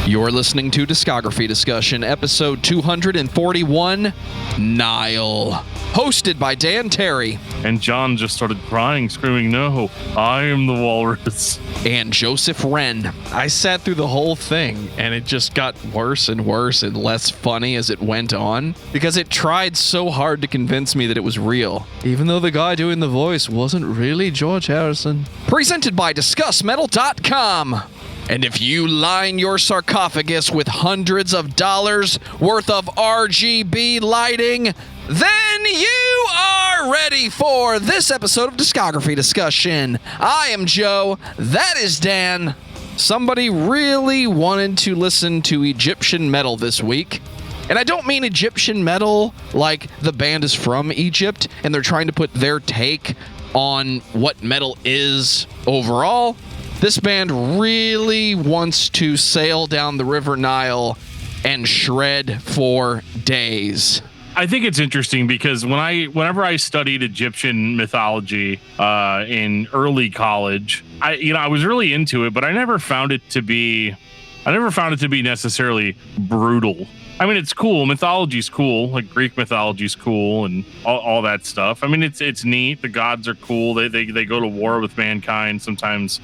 You're listening to Discography Discussion, episode 241, Nile. Hosted by Dan Terry. And John just started crying, screaming, "No, I am the walrus." And Joseph Wren. I sat through the whole thing, and it just got worse and worse and less funny as it went on, because it tried so hard to convince me that it was real, even though the guy doing the voice wasn't really George Harrison. Presented by discussmetal.com. And if you line your sarcophagus with hundreds of dollars worth of RGB lighting, then you are ready for this episode of Discography Discussion. I am Joe. That is Dan. Somebody really wanted to listen to Egyptian metal this week. And I don't mean Egyptian metal like the band is from Egypt and they're trying to put their take on what metal is overall. This band really wants to sail down the River Nile and shred for days. I think it's interesting because whenever I studied Egyptian mythology in early college, I was really into it, but I never found it to be necessarily brutal. I mean, it's cool. Mythology's cool. Like Greek mythology's cool and all that stuff. I mean, it's neat. The gods are cool. They go to war with mankind. Sometimes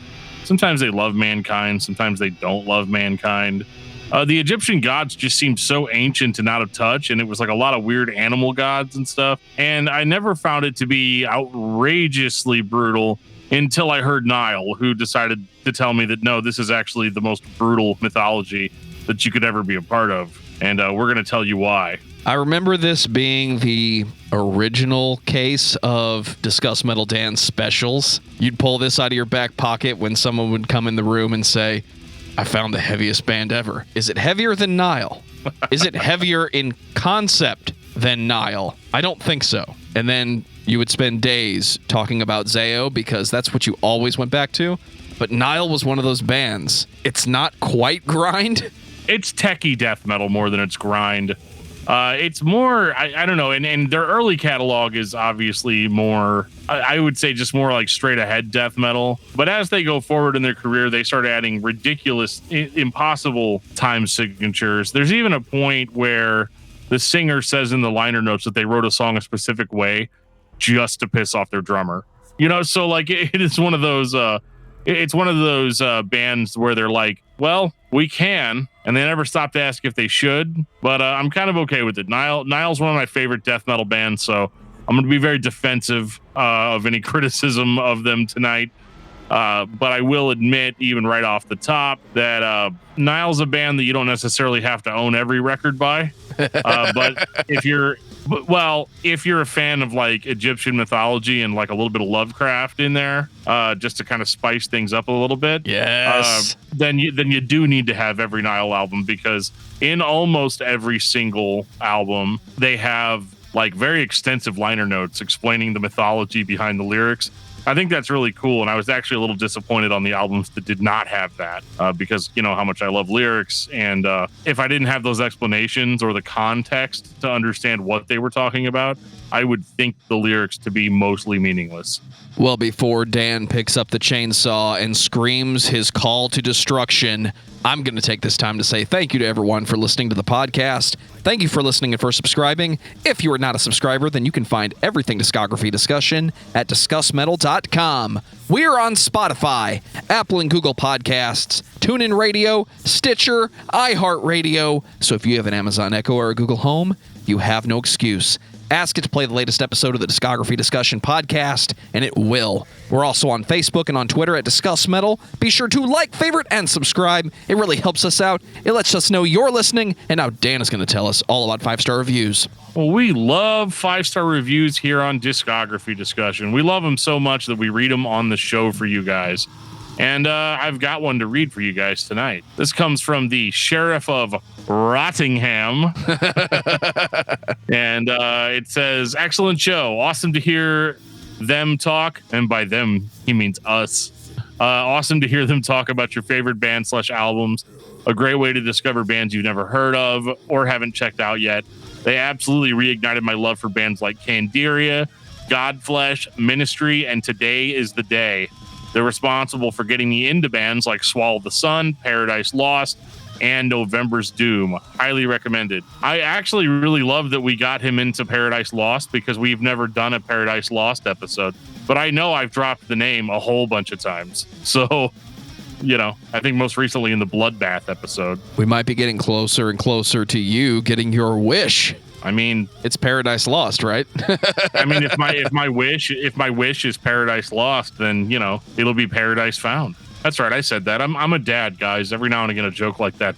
they love mankind. Sometimes they don't love mankind. The Egyptian gods just seemed so ancient and out of touch, and it was like a lot of weird animal gods and stuff. And I never found it to be outrageously brutal until I heard Nile, who decided to tell me that, no, this is actually the most brutal mythology that you could ever be a part of. And we're going to tell you why. I remember this being the original case of Discuss Metal Dan specials. You'd pull this out of your back pocket when someone would come in the room and say, "I found the heaviest band ever." Is it heavier than Nile? Is it heavier in concept than Nile? I don't think so. And then you would spend days talking about Zao because that's what you always went back to. But Nile was one of those bands. It's not quite grind. It's techie death metal more than it's grind. It's more, I don't know, and their early catalog is obviously more, I would say just more like straight ahead death metal. But as they go forward in their career, they start adding ridiculous, impossible time signatures. There's even a point where the singer says in the liner notes that they wrote a song a specific way just to piss off their drummer. You know, so like it is one of those, it's one of those bands where they're like, well, we can, and they never stop to ask if they should, but I'm kind of okay with it. Nile's one of my favorite death metal bands, so I'm going to be very defensive of any criticism of them tonight. But I will admit, even right off the top, that Nile's a band that you don't necessarily have to own every record by. But if you're a fan of like Egyptian mythology and like a little bit of Lovecraft in there, just to kind of spice things up a little bit, yes, then you do need to have every Nile album, because in almost every single album they have like very extensive liner notes explaining the mythology behind the lyrics. I think that's really cool, and I was actually a little disappointed on the albums that did not have that, because you know how much I love lyrics, and if I didn't have those explanations or the context to understand what they were talking about, I would think the lyrics to be mostly meaningless. Well, before Dan picks up the chainsaw and screams his call to destruction, I'm going to take this time to say thank you to everyone for listening to the podcast. Thank you for listening and for subscribing. If you are not a subscriber, then you can find everything Discography Discussion at discussmetal.com. We are on Spotify, Apple and Google Podcasts, TuneIn Radio, Stitcher, iHeartRadio. So if you have an Amazon Echo or a Google Home, you have no excuse. Ask it to play the latest episode of the Discography Discussion podcast, and it will. We're also on Facebook and on Twitter at Discuss Metal. Be sure to like, favorite, and subscribe. It really helps us out. It lets us know you're listening, and now Dan is going to tell us all about 5-star reviews. Well, we love 5-star reviews here on Discography Discussion. We love them so much that we read them on the show for you guys. And I've got one to read for you guys tonight. This comes from the Sheriff of Rottingham. And it says, "Excellent show. Awesome to hear them talk." And by them, he means us. Awesome to hear them talk about your favorite band/albums. A great way to discover bands you've never heard of or haven't checked out yet. They absolutely reignited my love for bands like Candiria, Godflesh, Ministry, and Today Is the Day. They're responsible for getting me into bands like Swallow the Sun, Paradise Lost, and November's Doom. Highly recommended. I actually really love that we got him into Paradise Lost because we've never done a Paradise Lost episode. But I know I've dropped the name a whole bunch of times. So, you know, I think most recently in the Bloodbath episode. We might be getting closer and closer to you getting your wish. I mean, it's Paradise Lost, right? I mean, if my wish is Paradise Lost, then, you know, it'll be Paradise Found. That's right. I said that. I'm a dad, guys. Every now and again, a joke like that,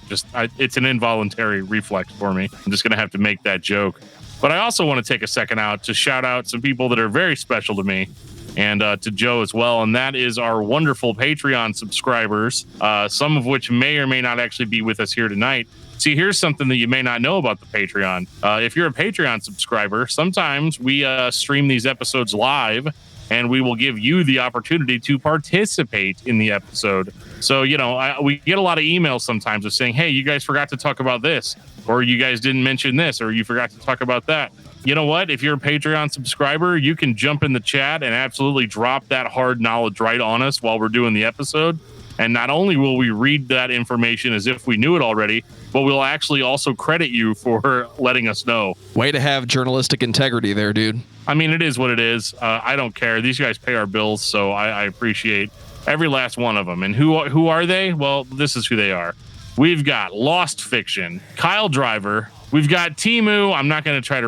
it's an involuntary reflex for me. I'm just going to have to make that joke. But I also want to take a second out to shout out some people that are very special to me and to Joe as well. And that is our wonderful Patreon subscribers, some of which may or may not actually be with us here tonight. See, here's something that you may not know about the Patreon. If you're a Patreon subscriber, sometimes we stream these episodes live, and we will give you the opportunity to participate in the episode. So, you know, we get a lot of emails sometimes of saying, hey, you guys forgot to talk about this, or you guys didn't mention this, or you forgot to talk about that. You know what? If you're a Patreon subscriber, you can jump in the chat and absolutely drop that hard knowledge right on us while we're doing the episode. And not only will we read that information as if we knew it already, but we'll actually also credit you for letting us know. Way to have journalistic integrity there, dude. I mean, it is what it is. I don't care. These guys pay our bills, so I appreciate every last one of them. And who are they? Well, this is who they are. We've got Lost Fiction, Kyle Driver. We've got Timu. I'm not going to try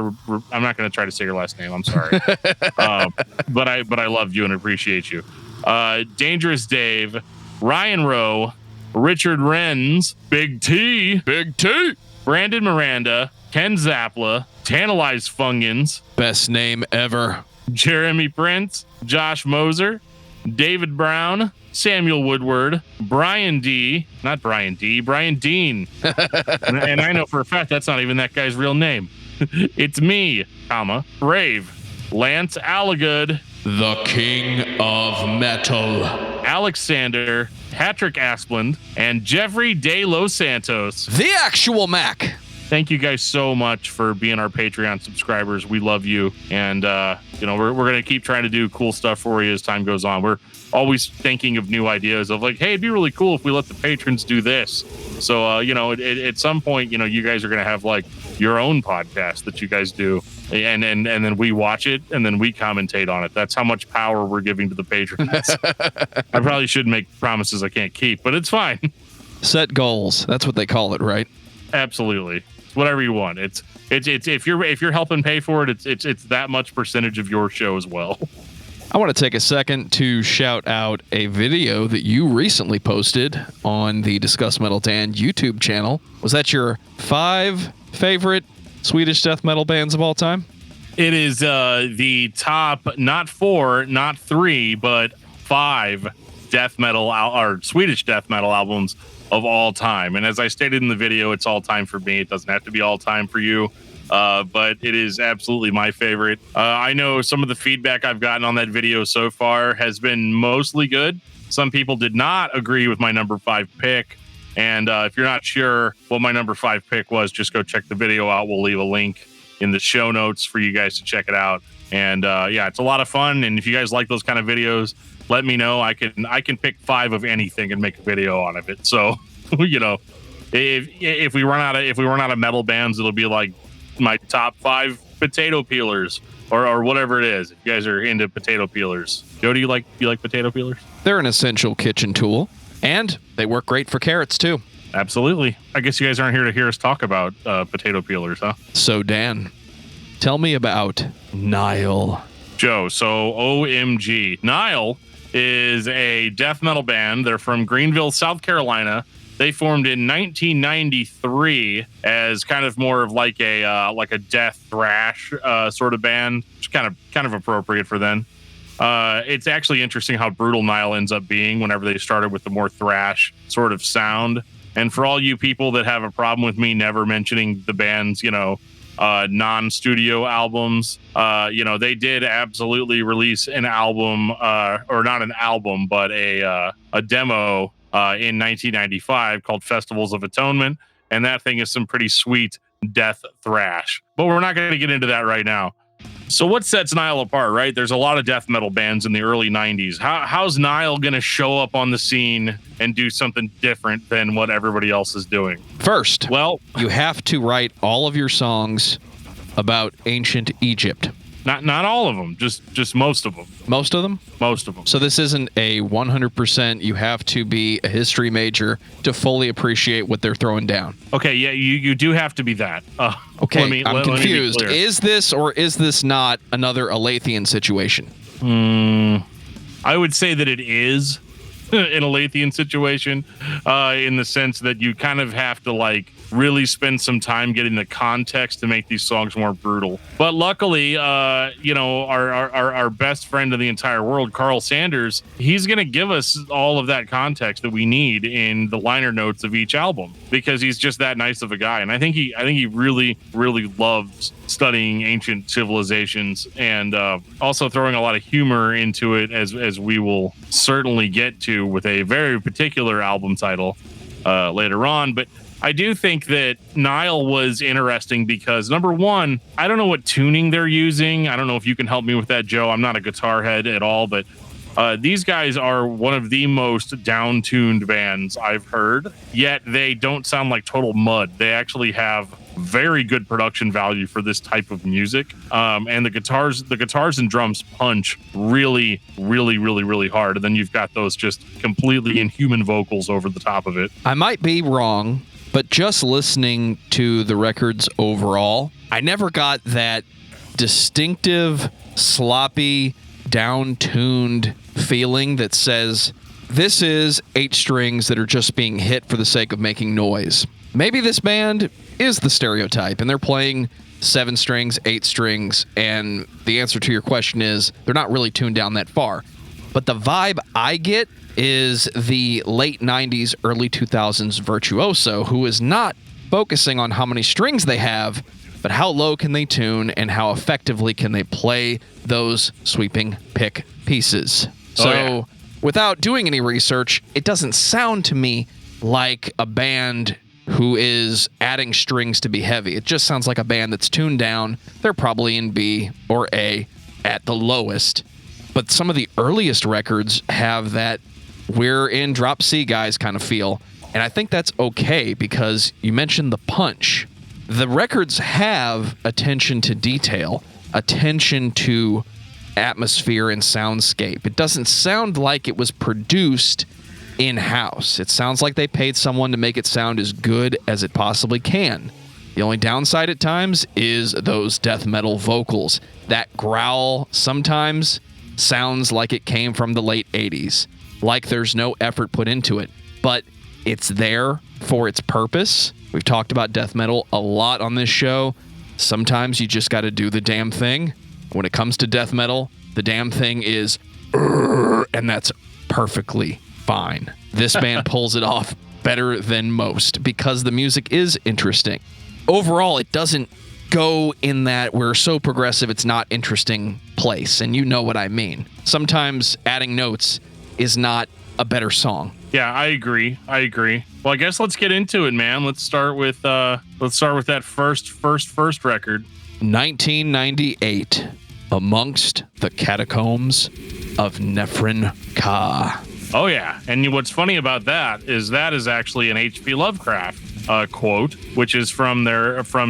to say your last name. I'm sorry, but I love you and appreciate you. Dangerous Dave, Ryan Rowe, Richard Renz, Big T, Brandon Miranda, Ken Zapla, Tantalized Fungans, best name ever, Jeremy Prince, Josh Moser, David Brown, Samuel Woodward, Brian Dean. And I know for a fact that's not even that guy's real name. It's me, Rave, Lance Allagood, the King of Metal, Alexander, Patrick Asplund, and Jeffrey De Los Santos. The actual Mac. Thank you guys so much for being our Patreon subscribers. We love you. And, you know, we're going to keep trying to do cool stuff for you as time goes on. We're always thinking of new ideas of like, hey, it'd be really cool if we let the patrons do this. So, you know, at some point, you know, you guys are going to have like your own podcast that you guys do. And then we watch it and then we commentate on it. That's how much power we're giving to the patrons. I probably should make promises I can't keep, but it's fine. Set goals. That's what they call it, right? Absolutely. Whatever you want. It's if you're helping pay for it, it's that much percentage of your show as well. I want to take a second to shout out a video that you recently posted on the Discuss Metal Dan YouTube channel. Was that your 5 favorite Swedish death metal bands of all time? It is the top, not 4, not 3, but 5 death metal or Swedish death metal albums of all time. And as I stated in the video, it's all time for me. It doesn't have to be all time for you. But it is absolutely my favorite. I know some of the feedback I've gotten on that video so far has been mostly good. Some people did not agree with my number 5 pick. And if you're not sure what my number 5 pick was, just go check the video out. We'll leave a link in the show notes for you guys to check it out. And yeah, it's a lot of fun. And if you guys like those kind of videos, let me know. I can pick 5 of anything and make a video on it. So, you know, if we run out of metal bands, it'll be like my top 5 potato peelers or whatever it is. If you guys are into potato peelers. Joe, do you like potato peelers? They're an essential kitchen tool, and they work great for carrots too. Absolutely. I guess you guys aren't here to hear us talk about potato peelers, huh? So Dan, tell me about Nile. Joe, so OMG. Nile is a death metal band. They're from Greenville, South Carolina. They formed in 1993 as kind of more of like a death thrash sort of band, which is kind of appropriate for them. It's actually interesting how brutal Nile ends up being whenever they started with the more thrash sort of sound. And for all you people that have a problem with me never mentioning the band's, you know, non-studio albums, you know, they did absolutely release an album, or not an album, but a demo in 1995 called Festivals of Atonement. And that thing is some pretty sweet death thrash. But we're not going to get into that right now. So what sets Nile apart, right? There's a lot of death metal bands in the early 90s. How's Nile going to show up on the scene and do something different than what everybody else is doing? First, Well, you have to write all of your songs about ancient Egypt. not all of them, just most of them. Most of them? Most of them. So this isn't a 100%, you have to be a history major to fully appreciate what they're throwing down. Okay, yeah, you do have to be that. Okay, let me I'm be confused. clear. Is this or is this not another Alathian situation? I would say that it is an Alathian situation, in the sense that you kind of have to like really spend some time getting the context to make these songs more brutal. But luckily, our best friend in the entire world, Carl Sanders, he's going to give us all of that context that we need in the liner notes of each album, because he's just that nice of a guy. And I think he really, really loves studying ancient civilizations, and also throwing a lot of humor into it, as we will certainly get to with a very particular album title later on. But I do think that Nile was interesting because, number one, I don't know what tuning they're using. I don't know if you can help me with that, Joe. I'm not a guitar head at all, but these guys are one of the most down-tuned bands I've heard, yet they don't sound like total mud. They actually have very good production value for this type of music. And the guitars and drums punch really, really, really, really hard. And then you've got those just completely inhuman vocals over the top of it. I might be wrong, but just listening to the records overall, I never got that distinctive, sloppy, down-tuned feeling that says, this is 8 strings that are just being hit for the sake of making noise. Maybe this band is the stereotype, and they're playing 7 strings, 8 strings, and the answer to your question is they're not really tuned down that far. But the vibe I get is the late 90s, early 2000s virtuoso who is not focusing on how many strings they have, but how low can they tune and how effectively can they play those sweeping pick pieces. So without doing any research, it doesn't sound to me like a band who is adding strings to be heavy. It just sounds like a band that's tuned down. They're probably in B or A at the lowest. But some of the earliest records have that we're in drop C guys kind of feel. And I think that's okay because you mentioned the punch. The records have attention to detail, attention to atmosphere and soundscape. It doesn't sound like it was produced in-house. It sounds like they paid someone to make it sound as good as it possibly can. The only downside at times is those death metal vocals. That growl sometimes sounds like it came from the late 80s, like there's no effort put into it, but it's there for its purpose. We've talked about death metal a lot on this show. Sometimes you just got to do the damn thing. When it comes to death metal, the damn thing is, and that's perfectly fine. This band pulls it off better than most because the music is interesting. Overall, it doesn't go in that we're so progressive it's not interesting place, and you know what I mean. Sometimes adding notes is not a better song. Yeah, I agree. Well, I guess let's get into it, man. Let's start with that first record. 1998, Amongst the Catacombs of Nephren Ka. Oh yeah, and what's funny about that is actually an H.P. Lovecraft quote, which is from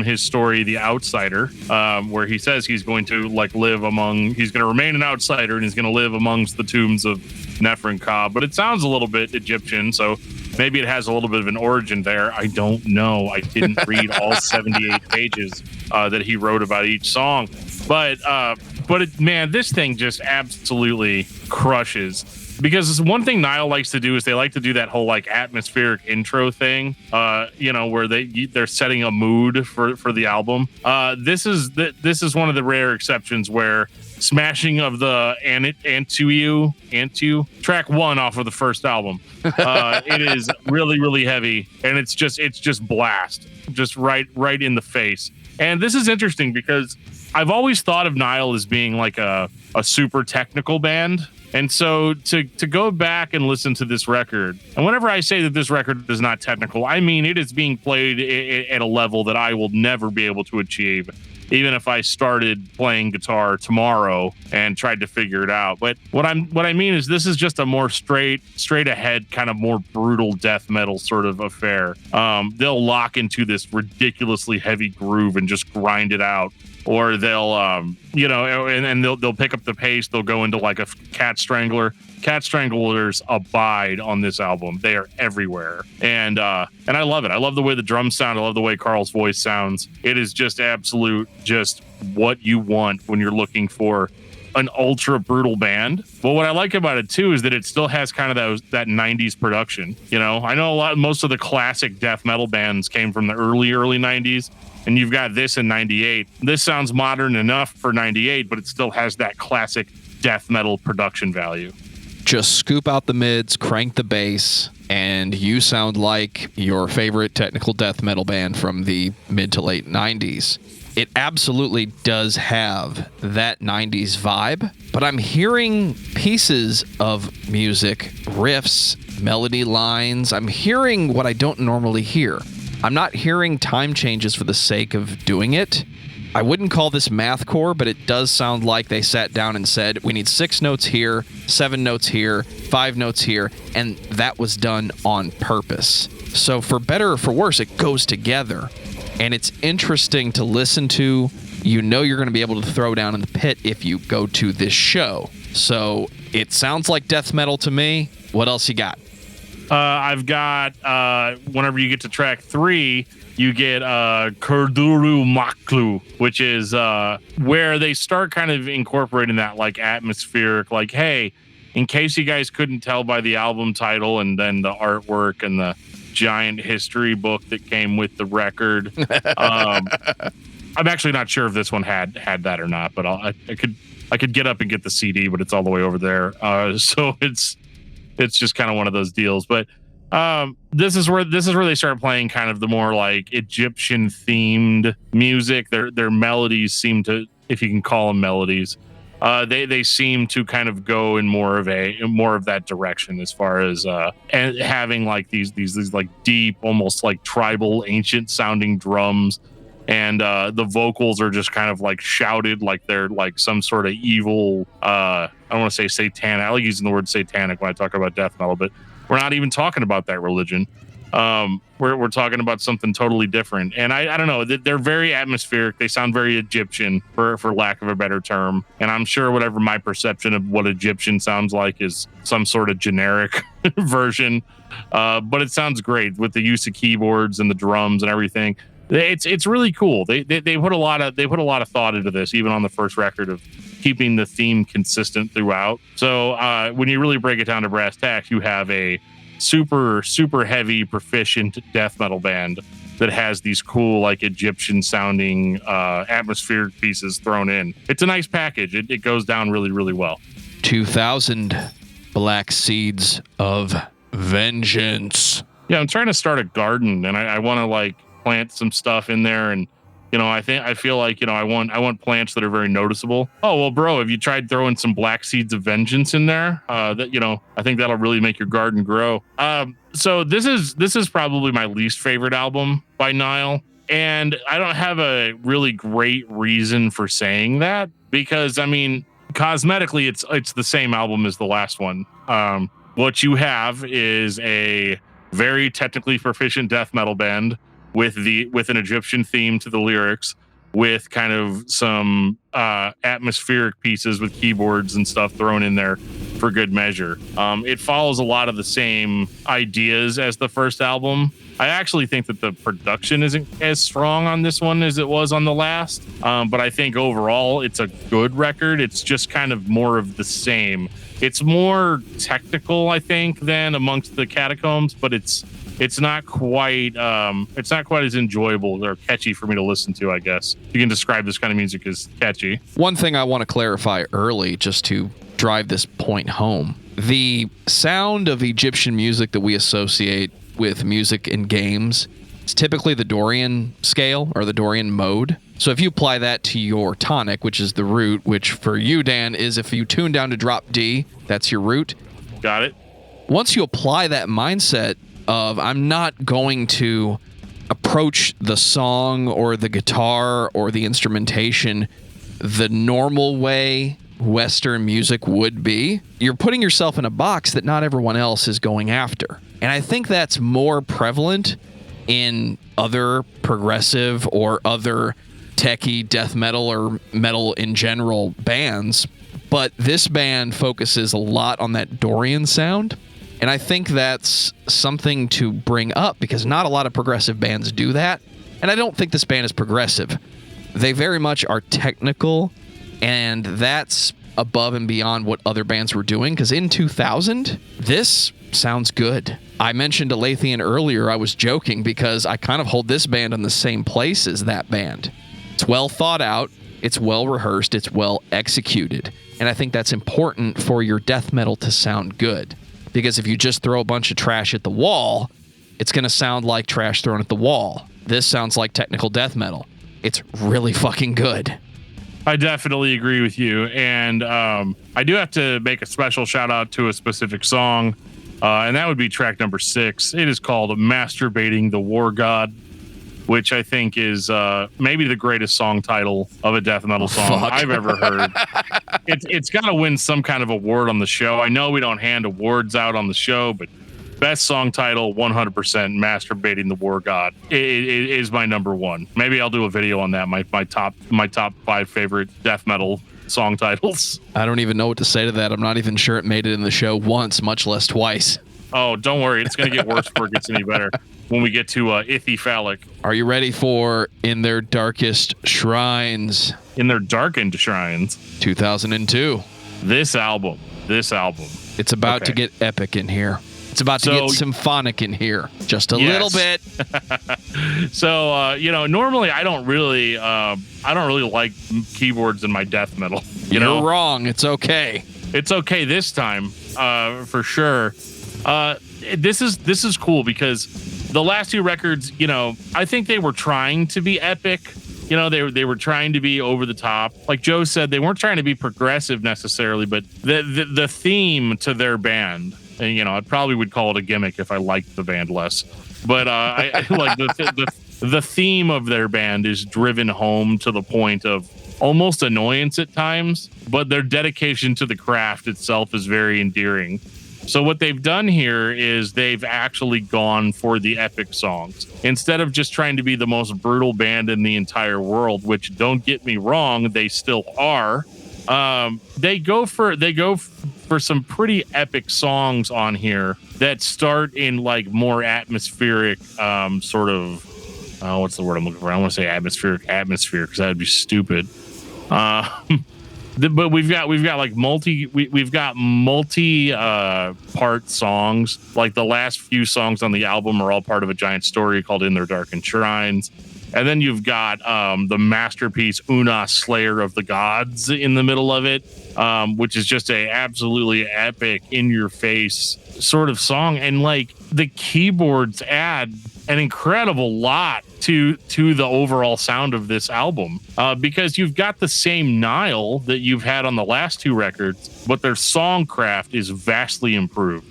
his story The Outsider, where he says he's going to remain an outsider and he's going to live amongst the tombs of Nephren Ka. But it sounds a little bit Egyptian, so maybe it has a little bit of an origin there. I don't know. I didn't read all 78 pages that he wrote about each song, but man, this thing just absolutely crushes. Because one thing Nile likes to do is they like to do that whole like atmospheric intro thing, where they're setting a mood for the album. This is one of the rare exceptions where smashing of the Antu track 1 off of the first album. It is really, really heavy, and it's just blast, just right in the face. And this is interesting because I've always thought of Nile as being like a super technical band. And so to go back and listen to this record, and whenever I say that this record is not technical, I mean it is being played at a level that I will never be able to achieve. even if I started playing guitar tomorrow and tried to figure it out. But what I mean is this is just a more straight ahead, kind of more brutal death metal sort of affair. They'll lock into this ridiculously heavy groove and just grind it out. Or they'll, and they'll pick up the pace. They'll go into like a cat strangler. Cat stranglers abide on this album. They are everywhere, and I love it. I love the way the drums sound. I love the way Carl's voice sounds. It is just absolute, just what you want when you're looking for an ultra brutal band. But what I like about it too is that it still has kind of that 90s production. I know most of the classic death metal bands came from the early 90s. And you've got this in 98. This sounds modern enough for 98, but it still has that classic death metal production value. Just scoop out the mids, crank the bass, and you sound like your favorite technical death metal band from the mid to late 90s. It absolutely does have that 90s vibe, but I'm hearing pieces of music, riffs, melody lines. I'm hearing what I don't normally hear. I'm not hearing time changes for the sake of doing it. I wouldn't call this mathcore, but it does sound like they sat down and said, we need 6 notes here, 7 notes here, 5 notes here, and that was done on purpose. So for better or for worse, it goes together. And it's interesting to listen to. You're going to be able to throw down in the pit if you go to this show. So it sounds like death metal to me. What else you got? I've got, whenever you get to track 3, you get Kurduru Maklu, which is where they start kind of incorporating that like atmospheric, like, hey, in case you guys couldn't tell by the album title and then the artwork and the giant history book that came with the record. I'm actually not sure if this one had that or not, but I could get up and get the CD, but it's all the way over there. So it's just kind of one of those deals. But this is where they start playing kind of the more like Egyptian themed music. Their melodies seem to, if you can call them melodies, they seem to kind of go in more of that direction as far as and having like these like deep, almost like tribal, ancient sounding drums. And the vocals are just kind of like shouted like they're like some sort of evil, I don't want to say satanic. I like using the word satanic when I talk about death metal, but we're not even talking about that religion. We're talking about something totally different. And I don't know, they're very atmospheric. They sound very Egyptian, for lack of a better term. And I'm sure whatever my perception of what Egyptian sounds like is some sort of generic version. But it sounds great with the use of keyboards and the drums and everything. It's really cool. They put a lot of thought into this, even on the first record, of keeping the theme consistent throughout. So when you really break it down to brass tacks, you have a super heavy, proficient death metal band that has these cool like Egyptian sounding atmospheric pieces thrown in. It's a nice package. It goes down really, really well. 2000 Black Seeds of Vengeance. Yeah, I'm trying to start a garden, and I want to like plant some stuff in there, and I feel like I want plants that are very noticeable. Oh well, bro, have you tried throwing some Black Seeds of Vengeance in there? I think that'll really make your garden grow. So this is probably my least favorite album by Nile, and I don't have a really great reason for saying that, because I mean, cosmetically it's the same album as the last one. What you have is a very technically proficient death metal band with an Egyptian theme to the lyrics, with kind of some atmospheric pieces with keyboards and stuff thrown in there for good measure. It follows a lot of the same ideas as the first album. I actually think that the production isn't as strong on this one as it was on the last, but I think overall it's a good record. It's just kind of more of the same. It's more technical, I think, than Amongst the Catacombs, but it's not quite as enjoyable or catchy for me to listen to, I guess. You can describe this kind of music as catchy. One thing I want to clarify early, just to drive this point home. The sound of Egyptian music that we associate with music in games is typically the Dorian scale or the Dorian mode. So if you apply that to your tonic, which is the root, which for you, Dan, is if you tune down to drop D, that's your root. Got it. Once you apply that mindset of I'm not going to approach the song or the guitar or the instrumentation the normal way Western music would be, you're putting yourself in a box that not everyone else is going after. And I think that's more prevalent in other progressive or other techie death metal or metal in general bands. But this band focuses a lot on that Dorian sound. And I think that's something to bring up because not a lot of progressive bands do that. And I don't think this band is progressive. They very much are technical, and that's above and beyond what other bands were doing. Because in 2000, this sounds good. I mentioned Alathian earlier. I was joking because I kind of hold this band in the same place as that band. It's well thought out, it's well rehearsed, it's well executed. And I think that's important for your death metal to sound good. Because if you just throw a bunch of trash at the wall, it's going to sound like trash thrown at the wall. This sounds like technical death metal. It's really fucking good. I definitely agree with you. And I do have to make a special shout out to a specific song. And that would be track number 6. It is called Masturbating the War God, which I think is maybe the greatest song title of a death metal song I've ever heard. It's got to win some kind of award on the show. I know we don't hand awards out on the show, but best song title, 100% Masturbating the War God. It is my number one. Maybe I'll do a video on that. My top 5 favorite death metal song titles. I don't even know what to say to that. I'm not even sure it made it in the show once, much less twice. Oh, don't worry. It's going to get worse before it gets any better when we get to Ithy Phallic. Are you ready for In Their Darkest Shrines? In Their Darkened Shrines. 2002. This album. It's about to get epic in here. It's about to get symphonic in here. Just a little bit. So, normally I don't really like keyboards in my death metal. You're wrong. It's okay. It's okay this time, for sure. This is cool because the last 2 records, I think they were trying to be epic. They were trying to be over the top. Like Joe said, they weren't trying to be progressive necessarily, but the theme to their band, and I probably would call it a gimmick if I liked the band less. But I like the theme of their band is driven home to the point of almost annoyance at times, but their dedication to the craft itself is very endearing. So what they've done here is they've actually gone for the epic songs. Instead of just trying to be the most brutal band in the entire world, which, don't get me wrong, they still are. They go for some pretty epic songs on here that start in like more atmospheric sort of what's the word I'm looking for? I want to say atmosphere because that would be stupid. But we've got like multi part songs. Like the last few songs on the album are all part of a giant story called In Their Darkened Shrines. And then you've got the masterpiece Una, Slayer of the Gods in the middle of it, which is just a absolutely epic, in-your-face sort of song. And like the keyboards add an incredible lot to the overall sound of this album, because you've got the same Nile that you've had on the last 2 records, but their songcraft is vastly improved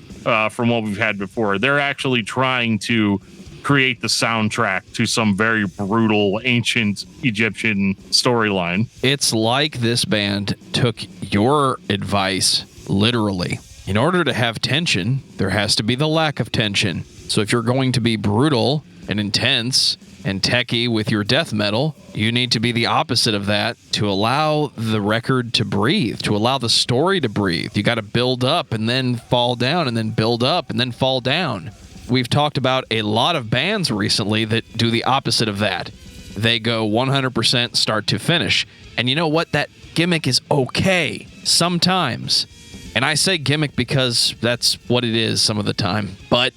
from what we've had before. They're actually trying to create the soundtrack to some very brutal ancient Egyptian storyline. It's like this band took your advice literally. In order to have tension, there has to be the lack of tension. So if you're going to be brutal and intense and techie with your death metal, you need to be the opposite of that to allow the record to breathe, to allow the story to breathe. You got to build up and then fall down and then build up and then fall down. We've talked about a lot of bands recently that do the opposite of that. They go 100% start to finish. And you know what? That gimmick is okay sometimes. And I say gimmick because that's what it is some of the time. But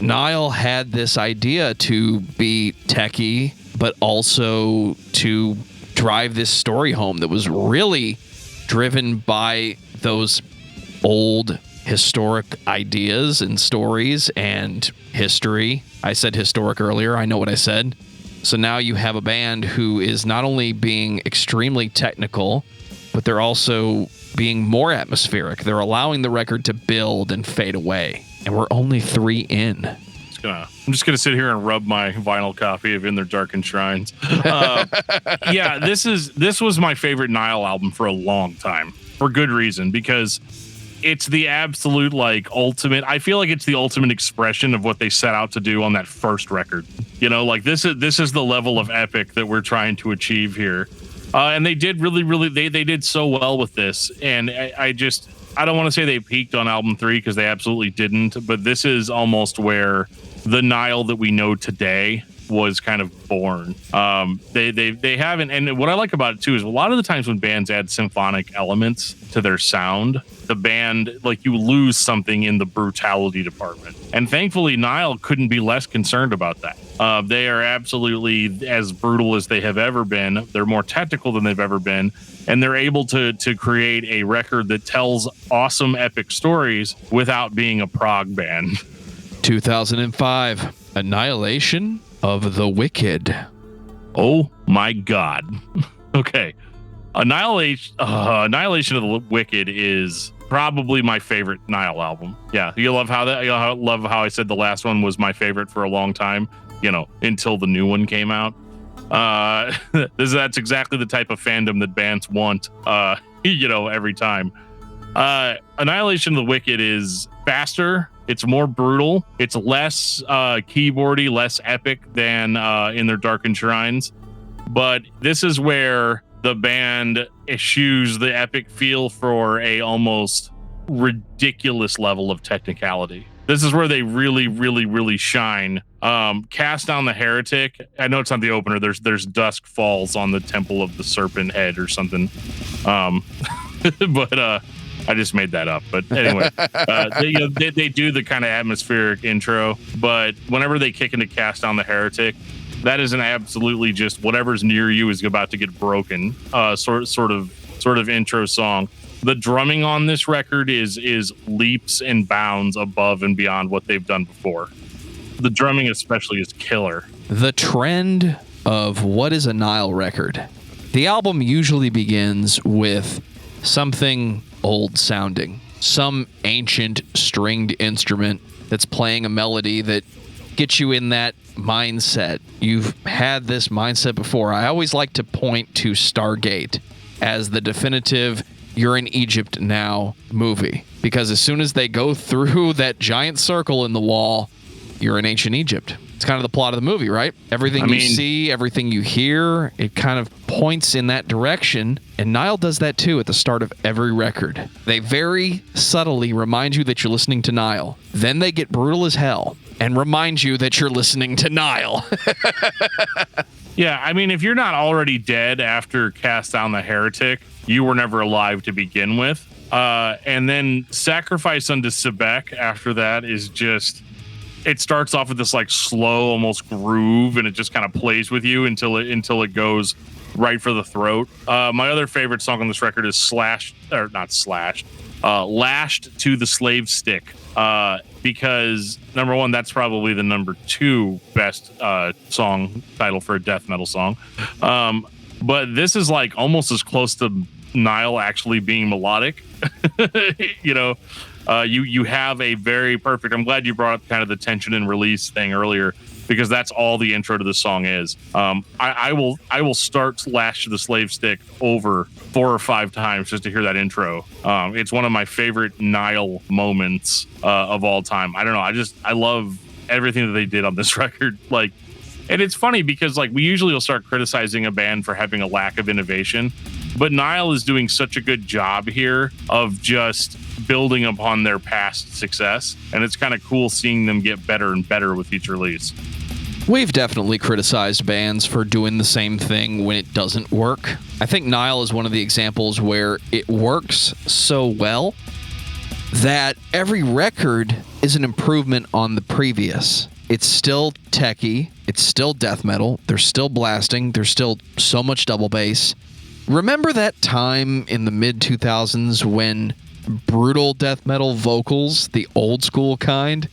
Nile had this idea to be techie, but also to drive this story home that was really driven by those old historic ideas and stories and history. I said historic earlier. I know what I said. So now you have a band who is not only being extremely technical, but they're also being more atmospheric. They're allowing the record to build and fade away. And we're only 3 in. just gonna sit here and rub my vinyl copy of In Their Darkened Shrines. Yeah, this was my favorite Nile album for a long time, for good reason, because it's the absolute like ultimate. I feel like it's the ultimate expression of what they set out to do on that first record. You know, like this is the level of epic that we're trying to achieve here, and they did really they did so well with this. And I don't want to say they peaked on album 3 because they absolutely didn't, but this is almost where the Nile that we know today was kind of born. They haven't, and what I like about it too is a lot of the times when bands add symphonic elements to their sound, the band, like, you lose something in the brutality department. And thankfully, Nile couldn't be less concerned about that. They are absolutely as brutal as they have ever been. They're more technical than they've ever been. And they're able to create a record that tells awesome, epic stories without being a prog band. 2005, Annihilation of the Wicked. Oh my God. Okay. Annihilation of the Wicked is probably my favorite Nile album. Yeah, you'll love how I said the last one was my favorite for a long time, you know, until the new one came out. That's exactly the type of fandom that bands want, you know, every time. Annihilation of the Wicked is faster, it's more brutal, it's less keyboardy, less epic than In Their Darkened Shrines, but this is where the band eschews the epic feel for a almost ridiculous level of technicality. This is where they really shine. Cast Down the Heretic. I know it's not the opener. There's Dusk Falls on the Temple of the Serpent Head or something. But I just made that up. But anyway, they do the kind of atmospheric intro. But whenever they kick into Cast Down the Heretic, that is an absolutely just whatever's near you is about to get broken sort of intro song. The drumming on this record is leaps and bounds above and beyond what they've done before. The drumming especially is killer. The trend of what is a Nile record. The album usually begins with something old sounding, some ancient stringed instrument that's playing a melody that gets you in that mindset. You've had this mindset before. I always like to point to Stargate as the definitive You're in Egypt Now movie, because as soon as they go through that giant circle in the wall, you're in ancient Egypt. It's kind of the plot of the movie, right? Everything you see, everything you hear, it kind of points in that direction. And Nile does that too at the start of every record. They very subtly remind you that you're listening to Nile. Then they get brutal as hell and remind you that you're listening to Nile. Yeah, I mean, if you're not already dead after Cast Down the Heretic, you were never alive to begin with. And then Sacrifice unto Sebek after that is just... It starts off with this like slow, almost groove, and it just kind of plays with you until it goes right for the throat. My other favorite song on this record is Lashed to the Slave Stick, because number one, that's probably the number 2 best song title for a death metal song. But this is like almost as close to Nile actually being melodic, you know. You have a very perfect... I'm glad you brought up kind of the tension and release thing earlier, because that's all the intro to the song is. I will start Lash to the Slave Stick over 4 or 5 times just to hear that intro. It's one of my favorite Nile moments of all time. I don't know. I love everything that they did on this record. Like, and it's funny because like we usually will start criticizing a band for having a lack of innovation, but Nile is doing such a good job here of just building upon their past success, and it's kind of cool seeing them get better and better with each release. We've definitely criticized bands for doing the same thing when it doesn't work. I think Nile is one of the examples where it works so well that every record is an improvement on the previous. It's still techie, it's still death metal, they're still blasting, there's still so much double bass. Remember that time in the mid-2000s when brutal death metal vocals, the old school kind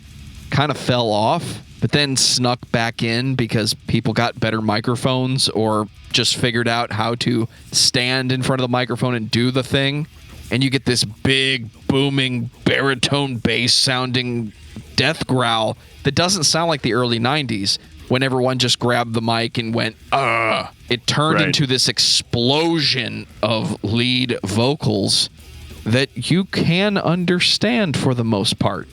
of fell off, but then snuck back in because people got better microphones or just figured out how to stand in front of the microphone and do the thing? and you get this big, booming, baritone bass sounding death growl that doesn't sound like the early 90s when everyone just grabbed the mic and went, ugh. It turned into this explosion of lead vocals that you can understand for the most part.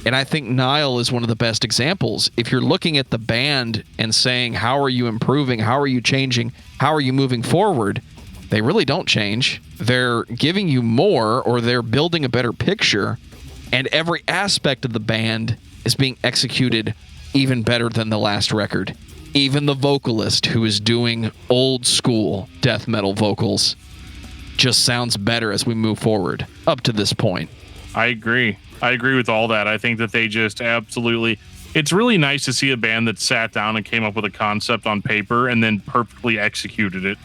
And I think Nile is one of the best examples. If you're looking at the band and saying, how are you improving? How are you changing? How are you moving forward? They really don't change. They're giving you more, or they're building a better picture. And every aspect of the band is being executed even better than the last record. Even the vocalist, who is doing old school death metal vocals, just sounds better as we move forward up to this point. I agree with all that. I think that they just absolutely, it's really nice to see a band that sat down and came up with a concept on paper and then perfectly executed it.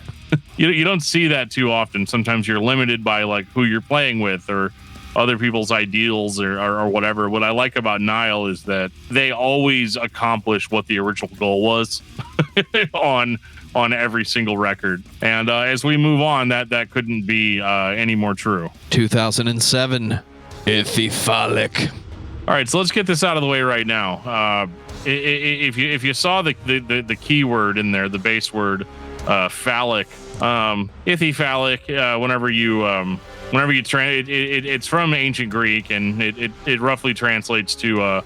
You don't see that too often. Sometimes you're limited by like who you're playing with or other people's ideals or whatever. What I like about Nile is that they always accomplish what the original goal was on every single record. And as we move on, that couldn't be any more true. 2007, Ithyphalic. All right, so let's get this out of the way right now. If you saw the keyword in there, the base word, phallic, ithyphalic, whenever you it's from ancient Greek, and it roughly translates to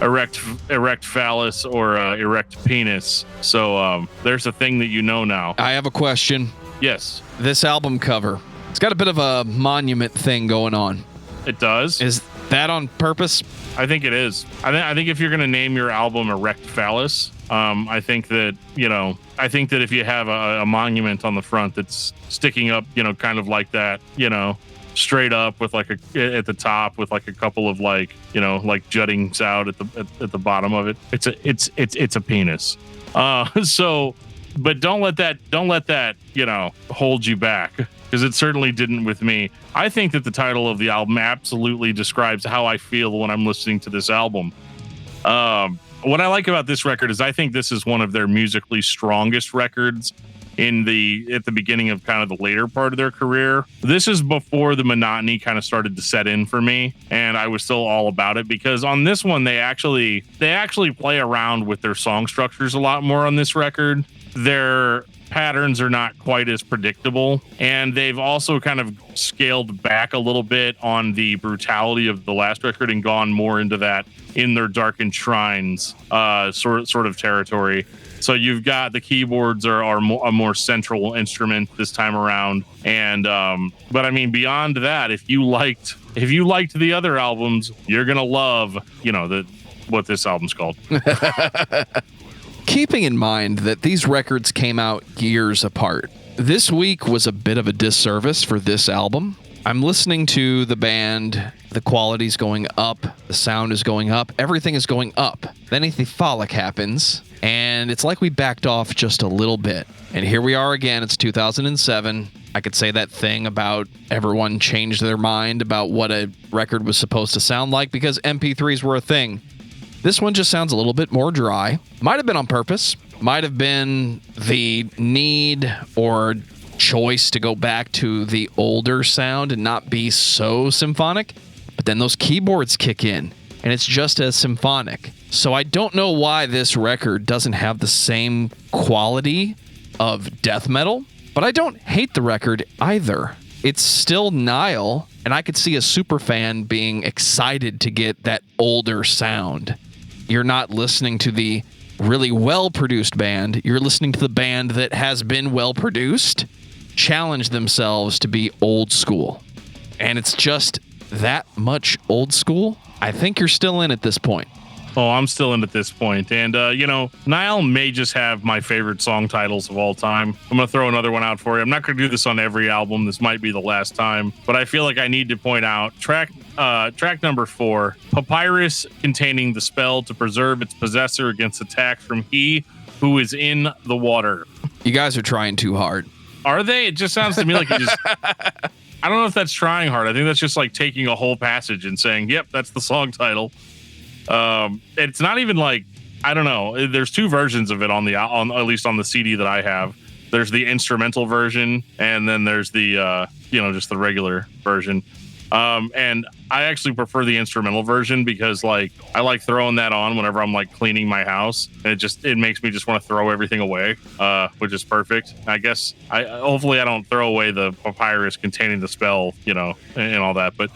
erect phallus or erect penis. So there's a thing that you know now. I have a question. Yes. This album cover, it's got a bit of a monument thing going on. It does. Is that on purpose? I think it is. I think if you're going to name your album Erect Phallus, I think that if you have a monument on the front that's sticking up, kind of like that, straight up with like at the top with like a couple of like juttings out at the bottom of it. It's a penis. So, but don't let that hold you back, because it certainly didn't with me. I think that the title of the album absolutely describes how I feel when I'm listening to this album. What I like about this record is I think this is one of their musically strongest records at the beginning of kind of the later part of their career. This is before the monotony kind of started to set in for me, and I was still all about it, because on this one they actually play around with their song structures a lot more on this record. Their patterns are not quite as predictable, and they've also kind of scaled back a little bit on the brutality of the last record and gone more into that in their darkened shrines sort of territory. So you've got the keyboards are a more central instrument this time around, and but I mean beyond that, if you liked the other albums, you're gonna love what this album's called. Keeping in mind that these records came out years apart, this week was a bit of a disservice for this album. I'm listening to the band, the quality's going up, the sound is going up, everything is going up. Then Ithyphalic happens, and it's like we backed off just a little bit. And here we are again, it's 2007. I could say that thing about everyone changed their mind about what a record was supposed to sound like because MP3s were a thing. This one just sounds a little bit more dry. Might have been on purpose. Might have been the need or choice to go back to the older sound and not be so symphonic. But then those keyboards kick in, and it's just as symphonic. So I don't know why this record doesn't have the same quality of death metal, but I don't hate the record either. It's still Nile, and I could see a super fan being excited to get that older sound. You're not listening to the really well-produced band. You're listening to the band that has been well-produced, challenge themselves to be old school. And it's just that much old school. I think you're still in at this point. Oh, I'm still in at this point. And, Nile may just have my favorite song titles of all time. I'm going to throw another one out for you. I'm not going to do this on every album. This might be the last time. But I feel like I need to point out track number 4, Papyrus containing the spell to preserve its possessor against attack from he who is in the water. You guys are trying too hard. Are they? It just sounds to me like you just... I don't know if that's trying hard. I think that's just like taking a whole passage and saying, yep, that's the song title. It's not even like, I don't know. There's 2 versions of it on at least on the CD that I have. There's the instrumental version, and then there's the just the regular version. And I actually prefer the instrumental version because like I like throwing that on whenever I'm like cleaning my house, and it makes me just want to throw everything away, which is perfect. I guess hopefully I don't throw away the papyrus containing the spell, and all that. But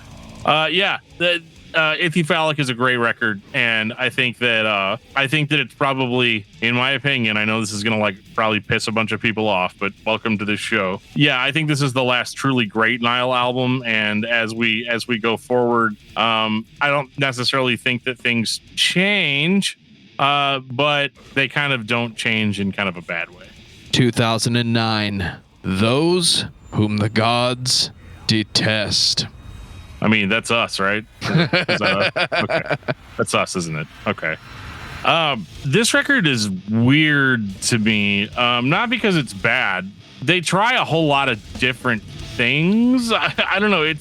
Ithyphallic is a great record, and I think that it's probably, in my opinion, I know this is gonna like probably piss a bunch of people off, but welcome to this show. Yeah, I think this is the last truly great Nile album, and as we go forward, I don't necessarily think that things change, but they kind of don't change in kind of a bad way. 2009, Those Whom the Gods Detest. I mean, that's us, right? Okay. That's us, isn't it? Okay. This record is weird to me, not because it's bad. They try a whole lot of different things. I don't know.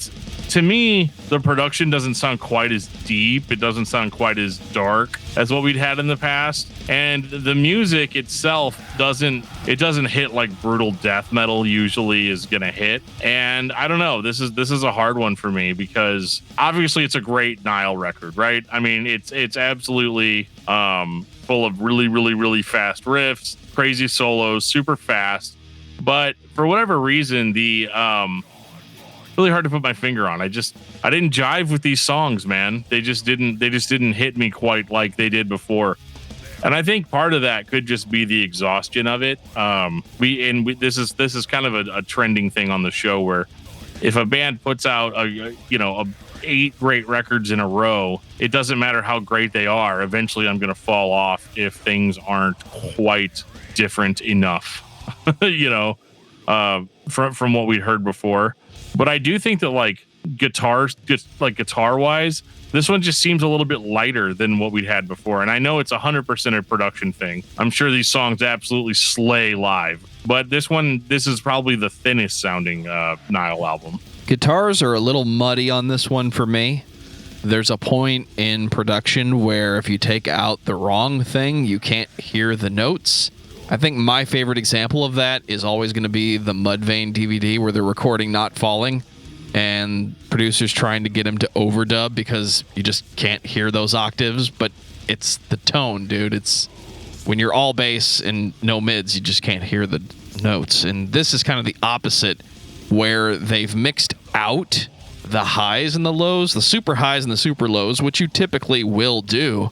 To me, the production doesn't sound quite as deep. It doesn't sound quite as dark as what we'd had in the past. And the music itself doesn't hit like brutal death metal usually is going to hit. And I don't know, this is a hard one for me because obviously it's a great Nile record, right? I mean, it's absolutely full of really, really, really fast riffs, crazy solos, super fast. But for whatever reason, the really hard to put my finger on. I didn't jive with these songs, man. They just didn't hit me quite like they did before. And I think part of that could just be the exhaustion of it. This is kind of a trending thing on the show where if a band puts out 8 great records in a row, it doesn't matter how great they are. Eventually I'm going to fall off if things aren't quite different enough, from what we heard before. But I do think that like guitar wise, this one just seems a little bit lighter than what we'd had before. And I know it's 100% a production thing. I'm sure these songs absolutely slay live, but this is probably the thinnest sounding Nile album. Guitars are a little muddy on this one for me. There's a point in production where if you take out the wrong thing, you can't hear the notes. I think my favorite example of that is always going to be the Mudvayne DVD where they're recording Not Falling and producers trying to get him to overdub because you just can't hear those octaves, but it's the tone, dude. It's when you're all bass and no mids, you just can't hear the notes. And this is kind of the opposite, where they've mixed out the highs and the lows, the super highs and the super lows, which you typically will do,